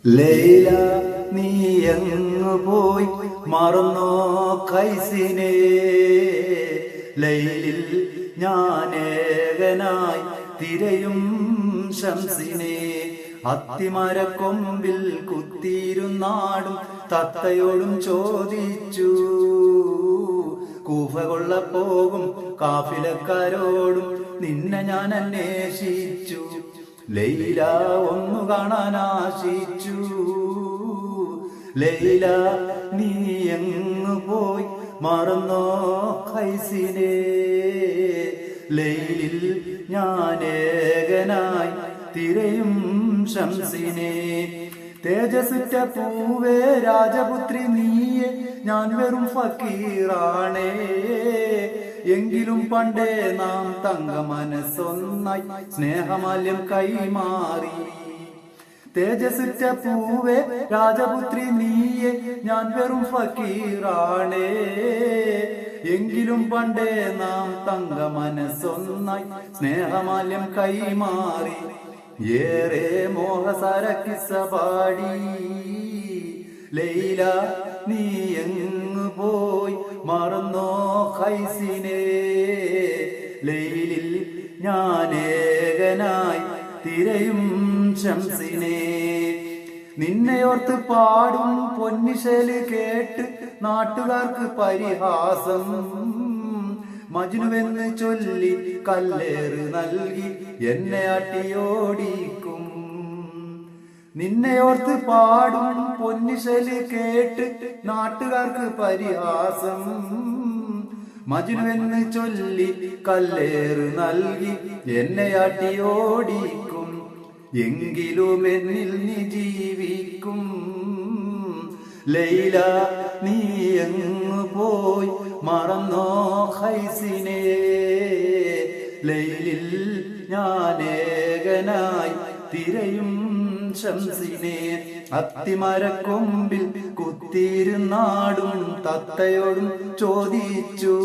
ലൈല നീ എങ്ങു പോയി മറന്നോ കൈസിനെ? ലൈലിൽ ഞാനേകനായി തിരയും ശംസിനെ. അത്തിമരക്കൊമ്പിൽ കുത്തിയിരുന്നാടും തത്തയോടും ചോദിച്ചു. കൂഫ കൊള്ളപ്പോകും കാഫിലക്കാരോടും നിന്നെ ഞാൻ അന്വേഷിച്ചു. ലൈല ഒന്നു കാണാൻ ആശിച്ചു. ലൈല നീ എങ്ങു പോയി മറന്നോ കൈസിനെ? ലൈലിൽ ഞാനേകനായി തിരയും ശംസിനെ. തേജസുറ്റ പൂവേ രാജപുത്രി നീയെ, ഞാൻ വെറും ഫക്കീറാണേ. എങ്കിലും പണ്ടേ നാം തങ്ക മനസ്സൊന്നായി സ്നേഹമാല്യം കൈമാറി. തേജസുറ്റ പൂവേ രാജപുത്രി നീയെ, ഞാൻ വെറും ഫക്കീറാണേ. എങ്കിലും പണ്ടേ നാം തങ്ക മനസ്സൊന്നായി സ്നേഹമാല്യം കൈമാറി. ഏറെ മോഹസാര കിസ്സ പാടി. ലൈല നീ എങ്ങു പോയി മറന്നോ കൈസിനെ? ലൈലിൽ ഞാനേകനായി തിരയും ശംസിനെ. നിന്നെയോർത്ത് പാടും പൊന്നിശല് കേട്ട് നാട്ടുകാർക്ക് പരിഹാസം. മജ്നുവെന്ന് ചൊല്ലി കല്ലേറ് നൽകി എന്നെ അട്ടിയോടിക്കും. നിന്നെയോർത്ത് പാടും പൊന്നിശല് കേട്ട് നാട്ടുകാർക്ക് പരിഹാസം. മജ്നുവെന്ന് ചൊല്ലി കല്ലേറ് നൽകി എന്നെ അട്ടിയോടിക്കും. എങ്കിലും എന്നിൽ നീ ജീവിക്കും. ലൈല നീ എങ്ങു പോയി മറന്നോ കൈസിനെ? ലൈലിൽ ഞാനേകനായി തിരയും ശംസിനെ. അത്തിമരക്കൊമ്പിൽ കുത്തിയിരുന്നാടും തത്തയോടും ചോദിച്ചു.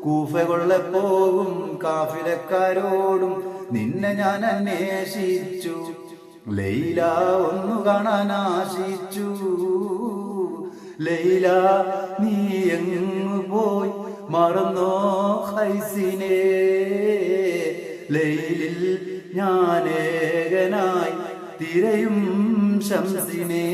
കൂഫ കൊള്ളപ്പോകും കാഫിലക്കാരോടും നിന്നെ ഞാൻ അന്വേഷിച്ചു. ലൈല ഒന്നു കാണാൻ ആശിച്ചു. ലൈല നീ എങ്ങു പോയി മറന്നോ കൈസിനെ? ലൈലിൽ ഞാനേകനായി തിരയും ശംസിനെ.